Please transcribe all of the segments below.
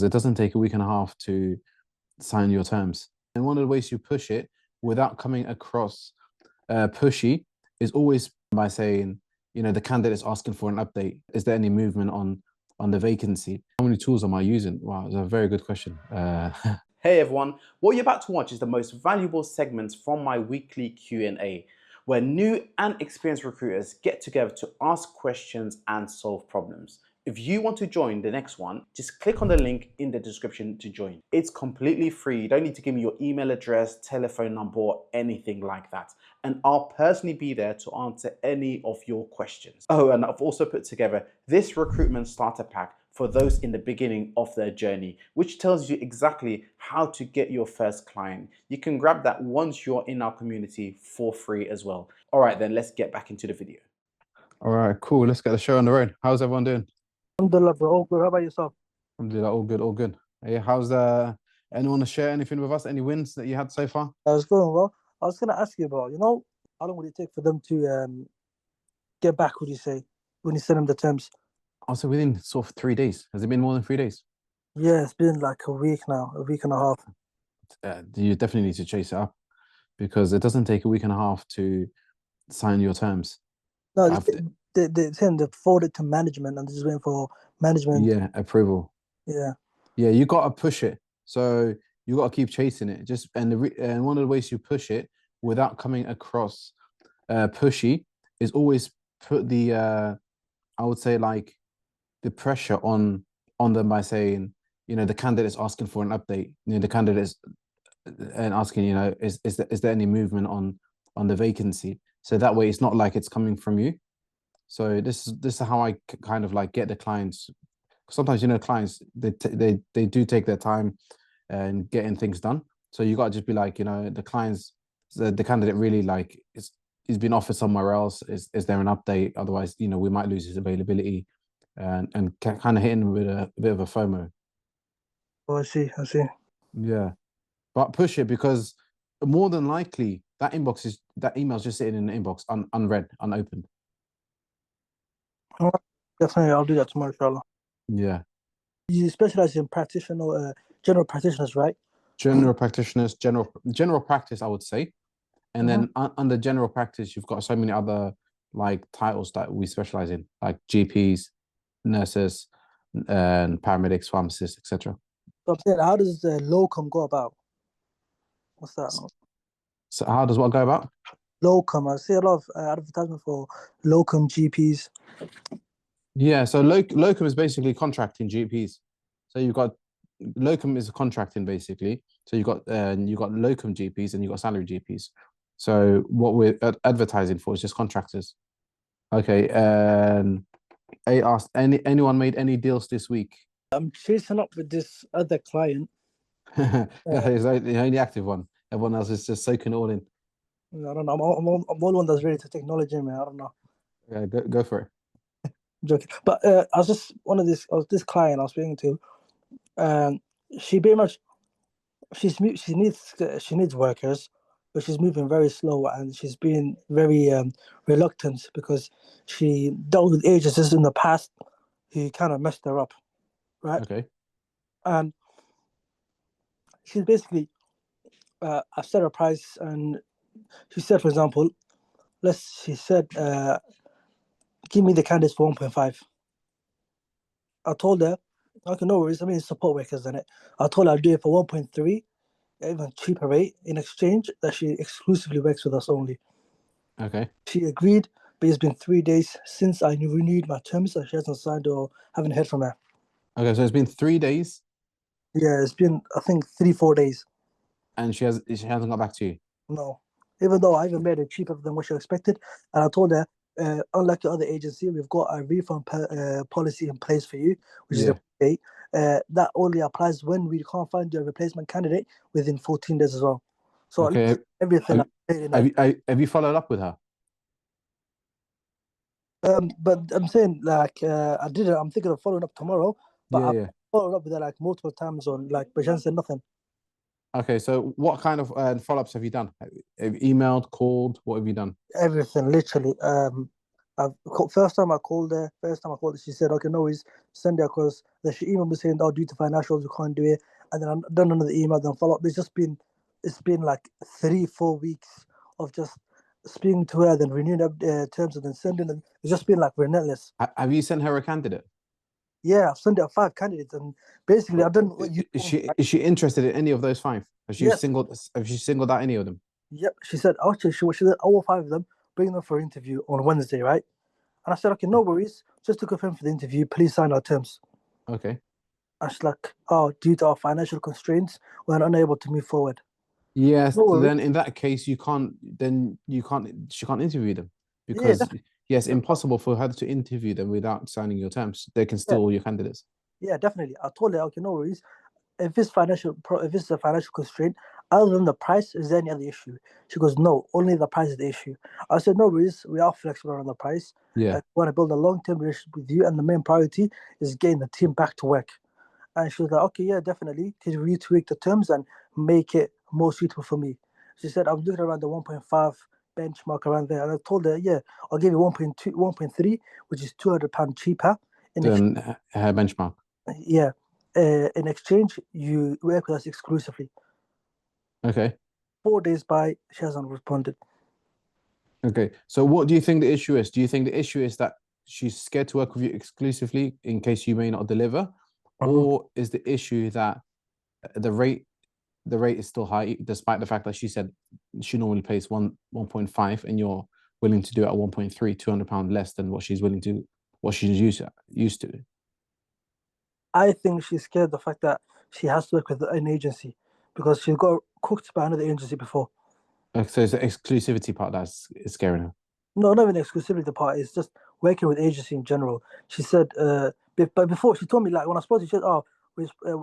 It doesn't take a week and a half to sign your terms. And one of the ways you push it without coming across pushy is always by saying, the candidate is asking for an update. Is there any movement on the vacancy? How many tools am I using? Wow, it's a very good question. Hey everyone, what you're about to watch is the most valuable segments from my weekly Q&A, where new and experienced recruiters get together to ask questions and solve problems. If you want to join the next one, just click on the link in the description to join. It's completely free. You don't need to give me your email address, telephone number, or anything like that. And I'll personally be there to answer any of your questions. Oh, and I've also put together this recruitment starter pack for those in the beginning of their journey, which tells you exactly how to get your first client. You can grab that once you're in our community for free as well. All right, then let's get back into the video. All right, cool. Let's get the show on the road. How's everyone doing? Alhamdulillah, bro. All good. How about yourself? Alhamdulillah, all good, all good. Hey, how's anyone to share anything with us? Any wins that you had so far? It's going well. I was gonna ask you about, how long would it take for them to get back, would you say, when you send them the terms? Also within sort of 3 days. Has it been more than 3 days? Yeah, it's been like a week now, a week and a half. You definitely need to chase it up because it doesn't take a week and a half to sign your terms. No, they forward it to management and they're just waiting for management. Yeah, approval. Yeah. Yeah, you got to push it. So you got to keep chasing it. And one of the ways you push it without coming across pushy is always put the I would say like the pressure on them by saying, the candidate is asking for an update. The candidate is and asking, is there any movement on the vacancy? So that way it's not like it's coming from you. So this is how I kind of like get the clients. Sometimes clients they do take their time and getting things done. So you got to just be like, the candidate really like he's been offered somewhere else. Is there an update? Otherwise, we might lose his availability, and kind of hitting with a bit of a FOMO. Oh, I see. Yeah, but push it because more than likely that email's just sitting in the inbox unread, unopened. Definitely, I'll do that tomorrow, inshallah. Yeah. You specialize in general practitioners, right? General practitioners, general practice, I would say. And then under general practice, you've got so many other like titles that we specialize in, like GPs, nurses, and paramedics, pharmacists, etc. So I'm saying, how does the locum go about? What's that? So how does what go about? Locum. I see a lot of advertisement for locum GPs. Yeah, so locum is basically contracting GPs. So you've got locum is contracting basically. So you've got locum GPs and you've got salary GPs. So what we're advertising for is just contractors. Okay, I asked anyone made any deals this week? I'm chasing up with this other client. He's the only active one. Everyone else is just soaking it all in. I don't know. I'm the one that's ready to technology, man. I don't know. Yeah, go for it. I'm joking. But I was just this client I was speaking to, and she pretty much she needs workers, but she's moving very slow and she's been very reluctant because she dealt with agencies in the past who kind of messed her up, right? Okay. And she's basically I've set a price, and she said, for example, she said, give me the candidates for 1.5. I told her, okay, no worries. I mean, it's support workers, isn't it? I told her I'll do it for 1.3, even cheaper rate, in exchange that she exclusively works with us only. Okay. She agreed, but it's been 3 days since I renewed my terms, and she hasn't signed or haven't heard from her. Okay, so it's been 3 days. Yeah, it's been, I think, 3-4 days. And she hasn't got back to you? No. Even though I even made it cheaper than what she expected. And I told her, unlike the other agency, we've got a refund policy in place for you, which is okay. That only applies when we can't find your replacement candidate within 14 days as well. So okay. Everything. Have you followed up with her? But I'm saying, like, I didn't. I'm thinking of following up tomorrow. But I followed up with her like multiple times but she hasn't said nothing. Okay, so what kind of follow-ups have you done? Have you emailed, called? What have you done? Everything, literally. First time I called her, she said, okay, no worries, send it across. Then she emailed me saying, oh, due to financials, we can't do it. And then I've done another email, then follow up. It's been like 3-4 weeks of just speaking to her, then renewing up terms, and then sending them. It's just been like relentless. Have you sent her a candidate? Yeah, I've sent her 5 candidates, and basically I've done what you. Is she interested in any of those 5? Yes. Have she singled out any of them? Yep. She said, actually, she said all 5 of them, bring them for interview on Wednesday, right? And I said, okay, no worries. Just to confirm for the interview, please sign our terms. Okay. And she's like, oh, due to our financial constraints, we're unable to move forward. Yes, No worries. then in that case, she can't interview them Yeah, because yes, impossible for her to interview them without signing your terms. They can steal all your candidates. yeah, definitely. I told her, okay, no worries. If it's a financial constraint, other than the price, is there any other issue? She goes, no, only the price is the issue. I said, no worries, we are flexible on the price. Yeah. I want to build a long-term relationship with you, and the main priority is getting the team back to work. And she was like, okay, yeah, definitely. Could you retweak the terms and make it more suitable for me? She said, I'm looking around the 1.5 benchmark around there. And I told her, yeah, I'll give you 1.2, 1.3, which is £200 cheaper. Then her benchmark. Yeah. In exchange, you work with us exclusively. Okay. 4 days by, she hasn't responded. Okay. So what do you think the issue is? Do you think the issue is that she's scared to work with you exclusively in case you may not deliver? Or is the issue that the rate is still high, despite the fact that she said she normally pays 1.5 and you're willing to do it at 1.3, £200 less than what she's used to? I think she's scared of the fact that she has to work with an agency because she got cooked by another agency before. So it's the exclusivity part that's scaring her. No, not even the exclusivity part. It's just working with agency in general. She said, but before she told me, like when I spoke to her, she said, "Oh,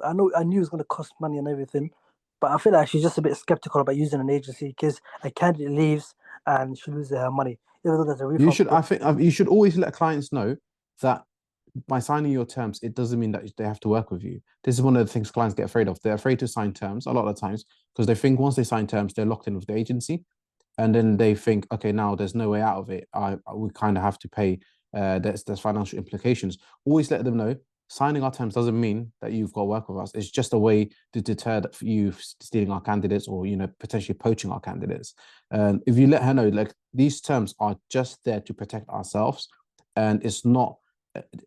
I knew it was going to cost money and everything," but I feel like she's just a bit skeptical about using an agency because a candidate leaves and she loses her money, even though there's a refund. I think you should always let clients know that by signing your terms, it doesn't mean that they have to work with you. This is one of the things clients get afraid of. They're afraid to sign terms a lot of the times because they think once they sign terms, they're locked in with the agency. And then they think, okay, now there's no way out of it. We kind of have to pay. There's financial implications. Always let them know signing our terms doesn't mean that you've got to work with us. It's just a way to deter you stealing our candidates or potentially poaching our candidates. If you let her know, like these terms are just there to protect ourselves, and it's not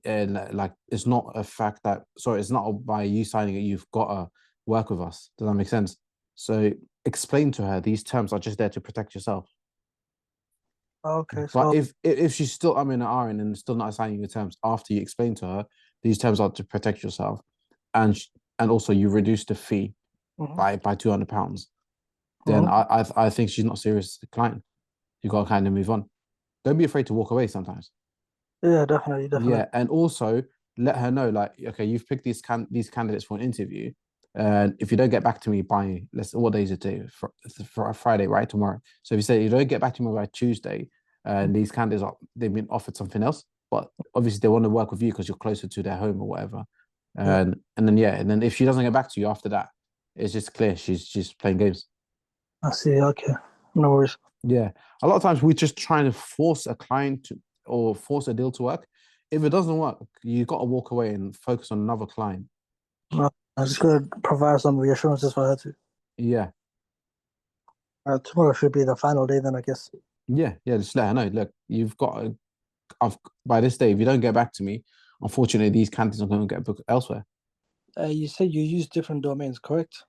it's not a fact that it's not by you signing it you've got to work with us. Does that make sense? So explain to her these terms are just there to protect yourself. Okay, But so if she's still and still not assigning the terms after you explain to her these terms are to protect yourself, and also you reduce the fee by £200, then I think she's not serious client. You got to kind of move on. Don't be afraid to walk away sometimes. yeah, definitely. Yeah, and also let her know, like, okay, you've picked these candidates for an interview, and if you don't get back to me by what day is it today? For Friday, right? Tomorrow. So if you say you don't get back to me by Tuesday, and these candidates they've been offered something else, but obviously they want to work with you because you're closer to their home or whatever. And then if she doesn't get back to you after that, it's just clear she's playing games. I see. Okay, no worries. Yeah, a lot of times we're just trying to force a client or force a deal to work. If it doesn't work, you got to walk away and focus on another client. No, I'm just gonna provide some reassurances for her too. Yeah, Tomorrow should be the final day, then I guess. yeah. Just let her know. Look, you've got. By this day, if you don't get back to me, unfortunately, these candidates are going to get booked elsewhere. You said you use different domains, correct?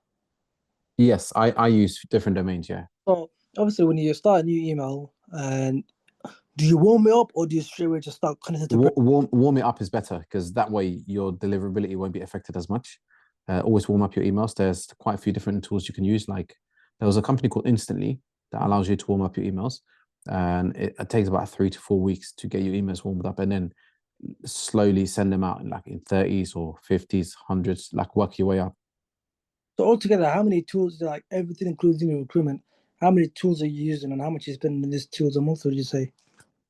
Yes, I use different domains. Yeah. So obviously, when you start a new email, and do you warm it up or do you straight away just start connected to? Warm it up is better because that way your deliverability won't be affected as much. Always warm up your emails. There's quite a few different tools you can use. Like there was a company called Instantly that allows you to warm up your emails, and it takes about 3 to 4 weeks to get your emails warmed up, and then slowly send them out in 30s or 50s, hundreds, like work your way up. So altogether, how many tools, like everything including recruitment, how many tools are you using and how much you spend in these tools a month, would you say?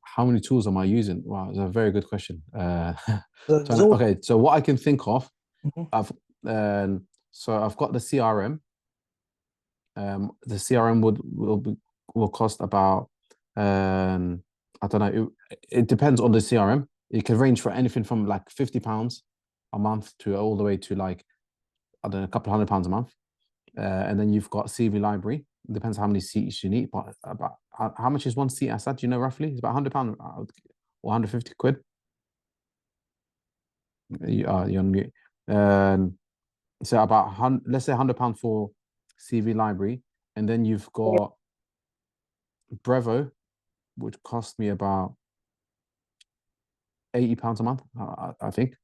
How many tools am I using? Wow, it's a very good question. So, Okay, so what I can think of, Mhm. I've got the CRM. The CRM will cost about I don't know. It depends on the CRM. It can range for anything from like £50 a month to all the way to like, I don't know, a couple £100 a month. And then you've got CV library. It depends how many seats you need. But about how much is one seat, Asad? Do you know roughly? It's about £100 or 150 quid. You're on mute. So about let's say £100 for CV library, and then you've got Brevo, which cost me about £80 a month, I think.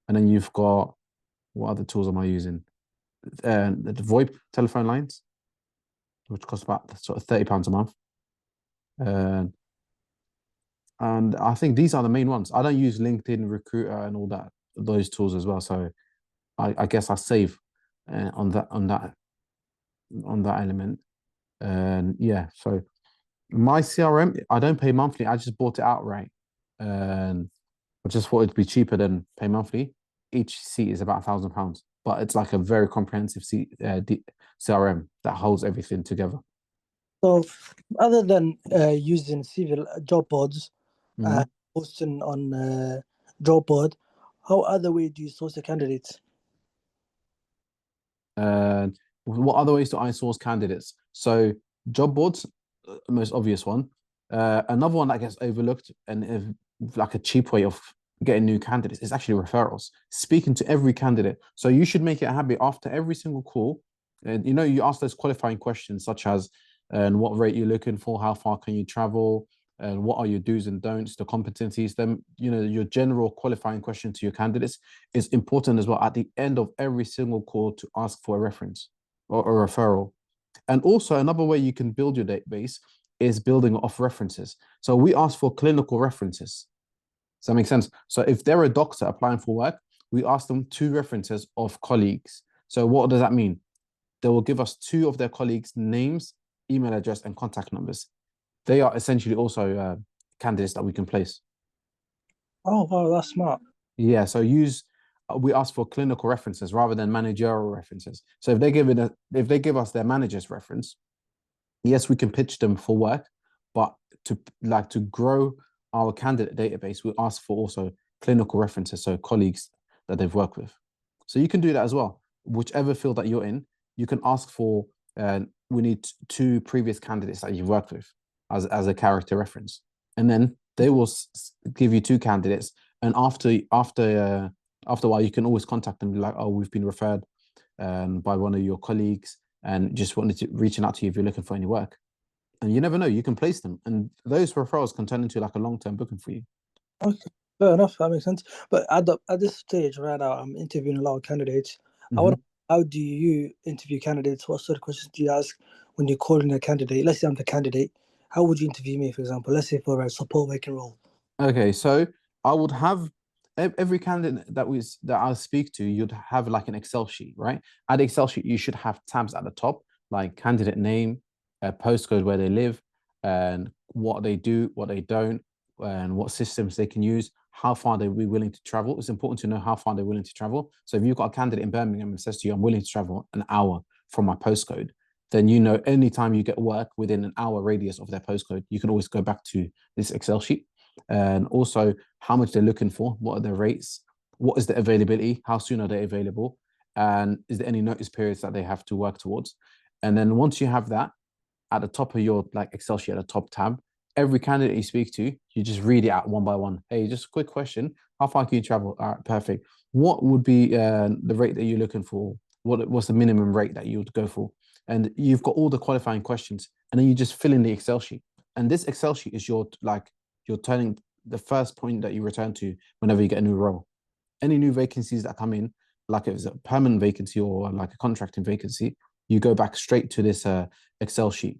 And then you've got, what other tools am I using? The VoIP telephone lines, which cost about sort of £30 a month. And I think these are the main ones. I don't use LinkedIn, Recruiter, and all that, those tools as well. So I guess I save on that element. And yeah, so my CRM, I don't pay monthly. I just bought it outright. And I just thought it'd be cheaper than pay monthly. Each seat is about £1,000, but it's like a very comprehensive CRM that holds everything together. So, other than using civil job boards, Mhm. posting on job board, how other way do you source the candidates? What other ways do I source candidates? So job boards, the most obvious one. Another one that gets overlooked and like a cheap way of getting new candidates is actually referrals. Speaking to every candidate. So you should make it a habit after every single call. And you ask those qualifying questions such as, and what rate you're looking for, how far can you travel, and what are your do's and don'ts, the competencies. Then your general qualifying question to your candidates is important as well at the end of every single call to ask for a reference or a referral. And also another way you can build your database is building off references. So we ask for clinical references. Does that make sense? So if they're a doctor applying for work, we ask them 2 references of colleagues. So what does that mean? They will give us 2 of their colleagues' names, email address, and contact numbers. They are essentially also candidates that we can place. Oh, wow, that's smart. Yeah, so we ask for clinical references rather than managerial references. So if they give us their manager's reference, yes, we can pitch them for work, but to grow our candidate database, we ask for also clinical references, so colleagues that they've worked with. So you can do that as well. Whichever field that you're in, you can ask for. We need 2 previous candidates that you've worked with as a character reference, and then they will give you 2 candidates. And after a while, you can always contact them, like, oh, we've been referred by one of your colleagues, and just wanted to reaching out to you if you're looking for any work. And you never know, you can place them, and those referrals can turn into like a long-term booking for you. Okay, fair enough. That makes sense. But at this stage right now, I'm interviewing a lot of candidates. I want How do you interview candidates? What sort of questions do you ask when you're calling a candidate? Let's say I'm the candidate. How would you interview me, for example? Let's say for a support working role. Okay, so I would have every candidate that I speak to, you'd have like an Excel sheet, right? At the Excel sheet, you should have tabs at the top, like candidate name, postcode where they live, and what they do, what they don't, and what systems they can use, how far they'll be willing to travel. It's important to know how far they're willing to travel. So if you've got a candidate in Birmingham and says to you, I'm willing to travel an hour from my postcode, then anytime you get work within an hour radius of their postcode, you can always go back to this Excel sheet. And also how much they're looking for, what are their rates, what is the availability, how soon are they available, and is there any notice periods that they have to work towards. And then once you have that at the top of your like Excel sheet, at the top tab, every candidate you speak to, you just read it out one by one. Hey, just a quick question, how far can you travel? All right, perfect. What would be the rate that you're looking for? What's the minimum rate that you would go for? And you've got all the qualifying questions, and then you just fill in the Excel sheet. And this Excel sheet is you're turning the first point that you return to whenever you get a new role. Any new vacancies that come in, like if it's a permanent vacancy or like a contracting vacancy, you go back straight to this Excel sheet.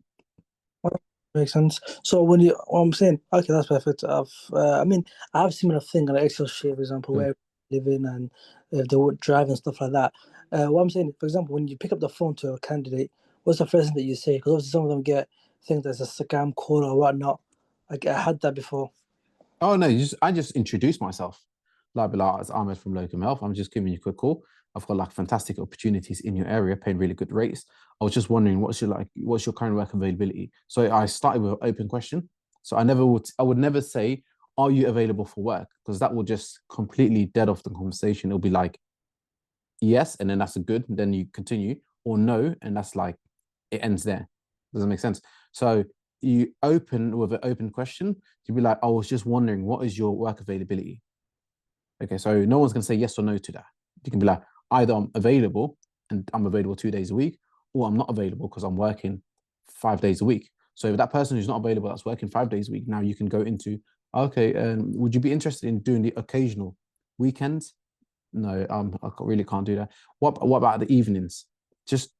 Makes sense. So what I'm saying, okay, that's perfect. I have similar thing on an Excel sheet, for example, where I live in and if they would drive and stuff like that. What I'm saying, for example, when you pick up the phone to a candidate, what's the first thing that you say? Because obviously some of them get things that's a scam call or whatnot. I had that before. Oh no, I just introduced myself. Like, it's Ahmed from Locum Health. I'm just giving you a quick call. I've got like fantastic opportunities in your area, paying really good rates. I was just wondering what's your current work availability? So I started with an open question. So I would never say, are you available for work? Because that will just completely dead off the conversation. It'll be like, yes, and then that's a good, then you continue, or no, and that's like, it ends there. Does that make sense? So you open with an open question, you'd be like, I was just wondering, what is your work availability? Okay, so no one's gonna say yes or no to that. You can be like, either I'm available and I'm available 2 days a week, or I'm not available because I'm working 5 days a week. So if that person who's not available that's working 5 days a week, now you can go into, okay, would you be interested in doing the occasional weekends? No, I really can't do that. What about the evenings? Just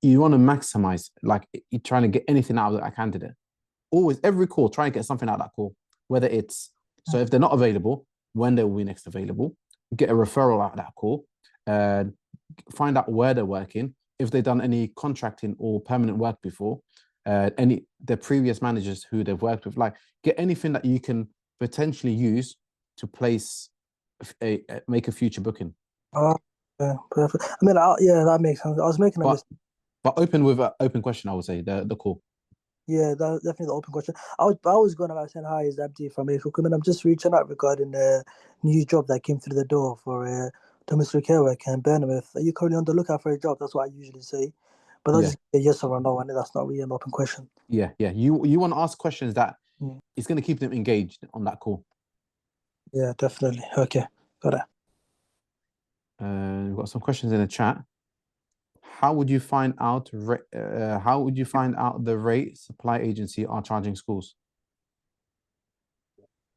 you want to maximize, like you're trying to get anything out of that candidate. Always, every call, try and get something out of that call. Whether it's so if they're not available, when they will be next available, get a referral out of that call, find out where they're working, if they've done any contracting or permanent work before, any their previous managers who they've worked with, like get anything that you can potentially use to place make a future booking. Oh, yeah, perfect. I mean, yeah, that makes sense. I was making a mistake. But open with an open question, I would say the call. Yeah, that's definitely the open question. I was going about saying, hi, it's Abdi from Recruitment. I'm just reaching out regarding a new job that came through the door for domestic care work in Bournemouth. Are you currently on the lookout for a job? That's what I usually say. But that's just a yes or a no, and that's not really an open question. Yeah. You want to ask questions that it's going to keep them engaged on that call. Yeah, definitely. Okay, got it. We've got some questions in the chat. How would you find out the rate supply agency are charging schools?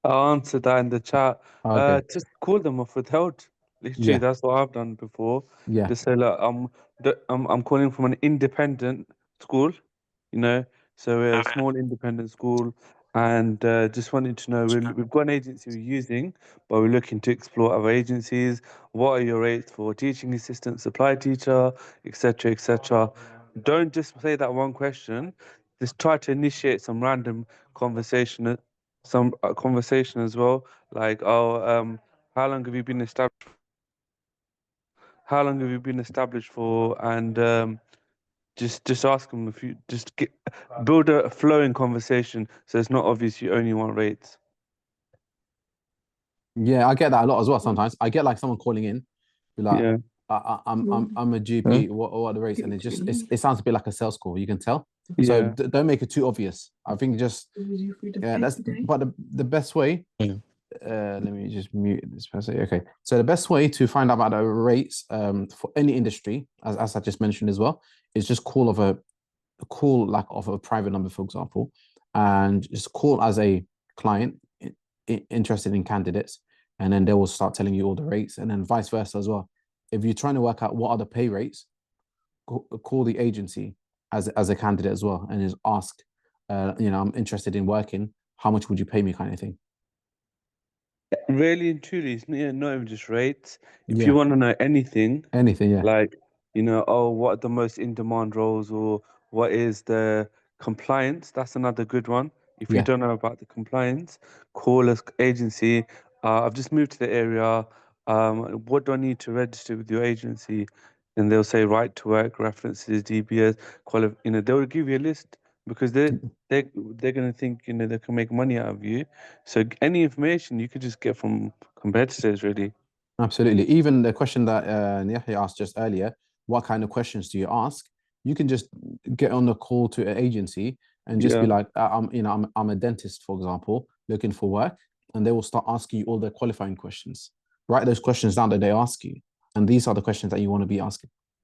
I'll answer that in the chat. Okay. Just call them off withheld. Literally, that's what I've done before. Yeah. Just say, look, I'm calling from an independent school, so we're a small independent school, and just wanted to know, we've got an agency we're using, but we're looking to explore other agencies. What are your rates for teaching assistant, supply teacher, etc., etc.? Don't just say that one question. Just try to initiate some random conversation, conversation as well, like, how long have you been established? How long have you been established for? And just ask them if you build a flowing conversation, so it's not obvious you only want rates. Yeah, I get that a lot as well. Sometimes I get like someone calling in, be like, Yeah. I'm a GP. What are the rates? And it sounds a bit like a sales call. You can tell. So Yeah. don't make it too obvious. I think just that's but the best way. Let me just mute this person. Okay, so the best way to find out about the rates for any industry, as I just mentioned as well, is just call of a call like of a private number, for example, and just call as a client interested in candidates, and then they will start telling you all the rates, and then vice versa as well. If you're trying to work out what are the pay rates, call the agency as a candidate as well, and just ask, I'm interested in working. How much would you pay me, kind of thing. Really and truly, it's not even just rates. If you want to know anything, like, what are the most in-demand roles, or what is the compliance? That's another good one. If you don't know about the compliance, call us agency. I've just moved to the area. What do I need to register with your agency? And they'll say right to work, references, DBS, they will give you a list, because they're going to think they can make money out of you. So any information you could just get from competitors, really. Absolutely. Even the question that Yahya asked just earlier, what kind of questions do you ask? You can just get on the call to an agency and just be like, I'm a dentist, for example, looking for work, and they will start asking you all the qualifying questions. Write those questions down that they ask you, and these are the questions that you want to be asking.